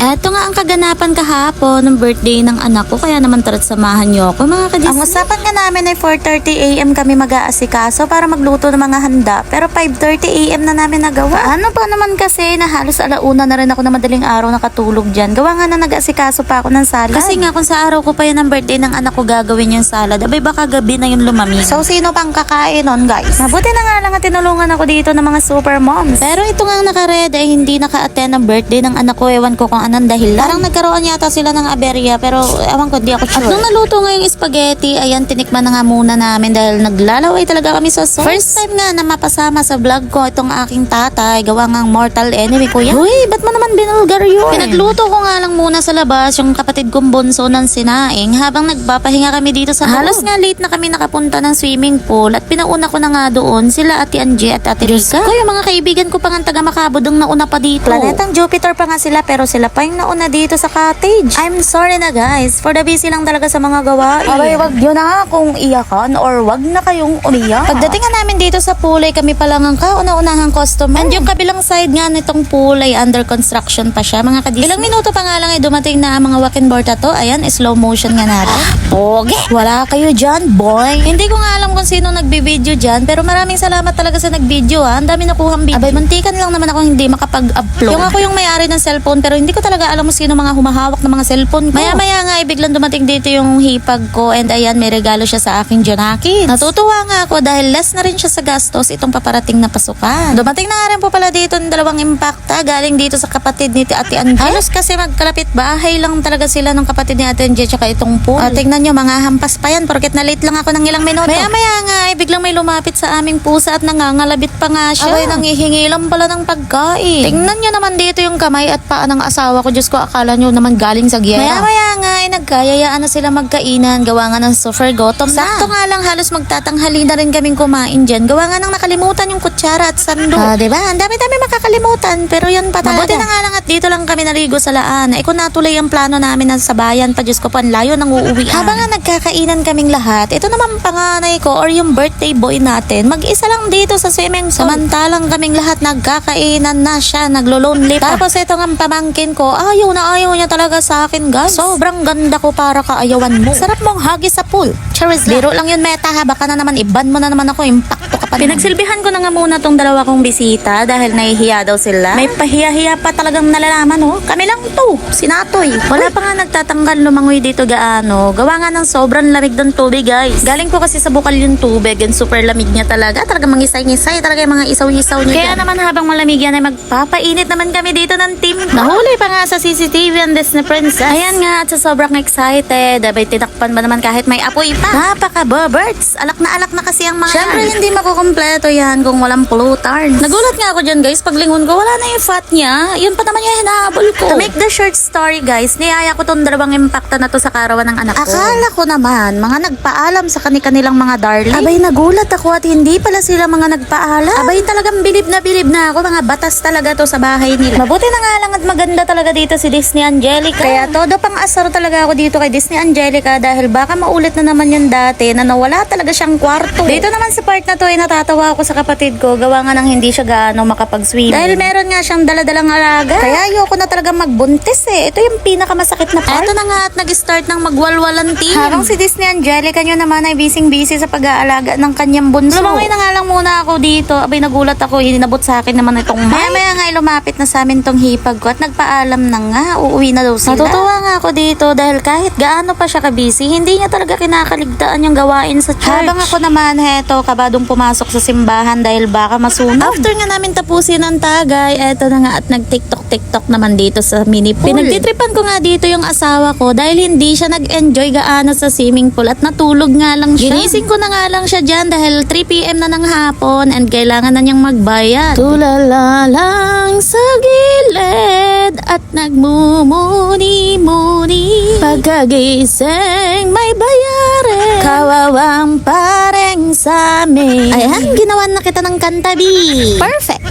Eto nga ang kaganapan kahapon ng birthday ng anak ko, kaya naman tara't samahan niyo ako mga kadis. Ang usapan nga namin ay 4:30 AM kami mag-aasikaso para magluto ng mga handa, pero 5:30 AM na namin nagawa. Ano pa naman kasi na halos alauna na rin ako na madaling araw nakatulog dyan. Gawa nga na nag-aasikaso pa ako ng salad. Kasi nga kung sa araw ko pa yan ang birthday ng anak ko gagawin yung salad, abay baka gabi na yung lumamig. So sino pang kakain nun, guys? Mabuti na nga lang at tinulungan ako dito ng mga super moms. Pero ito nga nakared ay hindi naka-attend ang birthday ng anak ko, ewan ko kung anong dahilan. Parang nagkaroon yata sila ng aberya, pero ewan ko, di ako sure. At nung naluto nga yung spaghetti, ayan, tinikman na nga muna namin dahil naglalaway talaga kami sa sauce. First time nga na mapasama sa vlog ko itong aking tatay, gawa ngang mortal enemy ko yan. Uy, ba't mo naman binulgar yun? Pinagluto ko nga lang muna sa labas yung kapatid kong bunso ng sinaing habang nagpapahinga kami dito sa halos nga late na kami nakapunta ng swimming pool at pinauna ko na nga doon sila Ate Angie at Ate Rika. Ko yung mga kaibigan ko pa nga taga Makabudong nauna pa dito. Planetang Jupiter pa nga sila, pero sila pa yung nauna dito sa cottage. I'm sorry na guys, for the busy lang talaga sa mga gawain. Abay, wag yun na kung iyakan or wag na kayong umiyak. Pagdating nga namin dito sa pool ay kami pa lang ang kauna-unahang customer. And yung kabilang side nga nitong pool ay under construction pa siya mga kadis. Ilang minuto pa nga lang ay dumating na ang mga walk-in board to. Ayan, slow motion nga natin. Okay, wala kayo dyan, boy. Hindi ko nga alam kung sino nagbibideo dyan, pero maraming salamat talaga sa nagbideo ha. Ang dami nakuhang video. Abay, mantikan lang naman ako hindi makapag-upload. Yung ako yung may-ari ng cellphone, pero hindi ko talaga alam kung sino mga humahawak ng mga cellphone ko. Maya-maya nga ay biglang dumating dito yung hipag ko and ayan, may regalo siya sa aking Jonaki. Natutuwa nga ako dahil less na rin siya sa gastos itong paparating na pasukan. Dumating na nga rin po pala dito ng dalawang impacta galing dito sa kapatid ni Ate Angie. Halos kasi magkalapit bahay lang talaga sila ng kapatid ni Ate Angie tsaka itong pool. Tingnan nyo, mga hampas pa yan porket na late lang ako ng ilang minuto. Maya-maya nga ay biglang may lumapit sa aming pusa at nangangalabit pa nga siya. Abay, nanghihingi lang pala ng pagkain. Tingnan nyo naman dito yung kamay at paa ng asawa ko. Diyos ko, akala nyo naman galing sa giyera. Maya-maya nga ay nagkayayaan na sila magkainan. Gawa nga ng super gutom na. Sakto nga lang halos magtatanghali na rin kaming kumain dyan. Gawa nga nang nakalimutan yung kutsara at sando. Diba? Ang dami-dami makakalimutan. Pero yan pa talaga. Mabuti na nga lang at dito lang kami naligo sa laan. Kung natuloy ang plano namin na sa bayan pa, Diyos ko, panlayo nang uuwian. Habang nga nagkakainan kaming lahat, ito naman panganay ko or yung birthday boy natin, mag-isa lang dito sa swimming pool. Samantalang kaming lahat nagkakainan na siya, naglo-lonely pa. Tapos ito nga pamangkin ko, ayaw niya talaga sa akin, guys. Sobrang ganda ko para kaayawan mo. Sarap mong hagi sa pool. Charis lang. Biro lang yun, Meta, ha? Baka na naman, iban mo na naman ako, impacto ka pa. Pinagsilbihan ko na nga muna tong dalawa kong bisita dahil nahihiya daw sila. May pahiya-hiya pa talagang nalalaman, oh. Kami lang to, sinatoy. Wala pa nga nagtatanggal lumangoy dito gaano. Gawa nga ng sobrang lamig ng tubig, guys. Galing po kasi sa bukal yung tubig and super lamig niya talaga. Talagang mangisay-ngisay talaga yung mga isaw-isaw niya. Kaya naman habang malamig yan ay magpapainit naman kami dito ng team. Nahuli pa nga sa CCTV ang Disney Princess. Ayan nga at sa sobrang excited. Abay, tinakpan ba naman kahit may apoy pa. Napaka-boberts. Alak na kasi ang mga Siyempre, hindi makukumpleto yan kung walang pollutants. Nagulat nga ako dyan, guys. Paglingon ko, wala na yung fat niya. Yun pa naman yung hinahabol ko. To make the short story, guys, niyaya ko tong dalawang impacta na to sa karawan ng anak ko. Akala ko naman, mga nagpaalam sa kanilang mga darling. Abay, nagulat ako at hindi pala sila mga nagpaalam. Abay, talagang bilib na ako. Mga batas talaga to sa bahay nila. Mabuti na nga lang at maganda talaga dito si Disney Angelica. Kaya todo pang asar talaga ako dito kay Disney Angelica dahil baka maulit na naman yung dati na nawala talaga siyang kwarto. Dito naman sa part na to ay natatawa ako sa kapatid ko. Gawa nga nang hindi siya gaano makapag-swim. Dahil meron nga siyang daladalang alaga. Kaya ayoko na talaga magbuntis eh. Ito yung pinakamasakit na part. Ito na nga at nag-start ng magwalwalan team. Habang si Disney Angelica nyo naman ay busy sa pag-aalaga ng kanyang bunso. Lumangoy na nga lang muna ako dito. Abay, nagulat ako. Hinabot sa akin naman itong maya nga ay lumapit na sa amin tong hipag ko at nagpaalam na nga. Uuwi na daw sila. Natutuwa nga ako dito dahil kahit gaano pa siya kabisi, hindi niya talaga kinakaligtaan yung gawain sa church. Habang ako naman, heto, kabadong pumasok sa simbahan dahil baka masunog. After nga namin tapusin ang tagay, eto na nga at nag-tiktok naman dito sa mini pool. Pinagtitripan ko nga dito yung asawa ko dahil hindi siya nag-enjoy gaano sa swimming pool at natulog nga lang siya. Ginising ko na nga lang siya dyan dahil 3 PM na ng hapon and kailangan na niyang magbayad. Tulala lang sa gilid at nagmumuni-muni. Pagkagising may bayarin, kawawang pareng sa amin. Ayan, ginawan na kita ng kantabi. Perfect!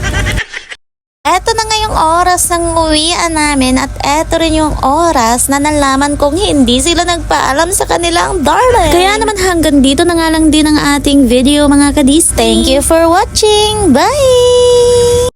Eto na nga yung oras ng uwian namin at eto rin yung oras na nalaman kong hindi sila nagpaalam sa kanilang darling. Kaya naman hanggang dito na nga lang din ang ating video mga kadis. Thank you for watching. Bye!